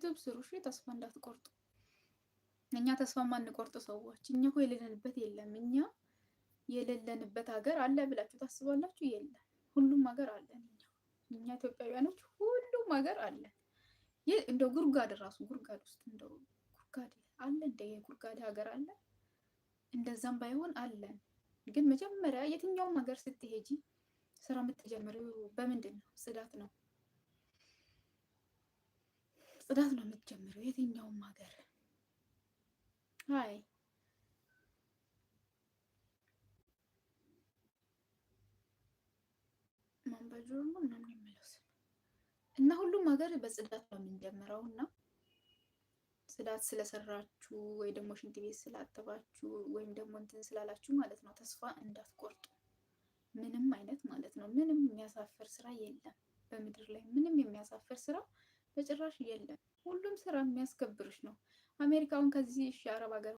ዩቱብ ስሩ እሺ፣ ተስፋ እንዳትቆርጡ። እኛ ተስፋ ማንቆርጥ ሰዎች፣ እኛ እኮ የሌለንበት የለም። እኛ የሌለንበት ሀገር አለ ብላችሁ ታስባላችሁ? የለም፣ ሁሉም ሀገር አለን። እኛ ኢትዮጵያውያኖች ሁሉም ሀገር አለን። ይህ እንደው ጉርጋድ ራሱ ጉርጋድ ውስጥ እንደው ጉርጋድ አለ እንደ የጉርጋድ ሀገር አለ። እንደዛም ባይሆን አለን። ግን መጀመሪያ የትኛውም ሀገር ስትሄጂ ስራ የምትጀምሪው በምንድን ነው? ጽዳት ነው። ጽዳት ነው የምትጀምሪው የትኛውም ሀገር። አይ ማንበጆር ነው ምናምን የሚለው እና ሁሉም ሀገር በጽዳት ነው የምንጀምረው። እና ጽዳት ስለሰራችሁ ወይ ደግሞ ሽንት ቤት ስላጠባችሁ ወይም ደግሞ እንትን ስላላችሁ ማለት ነው ተስፋ እንዳትቆርጡ። ምንም አይነት ማለት ነው ምንም የሚያሳፍር ስራ የለም በምድር ላይ ምንም የሚያሳፍር ስራ በጭራሽ የለም። ሁሉም ስራ የሚያስከብርሽ ነው። አሜሪካውን ከዚህ አረብ ሀገር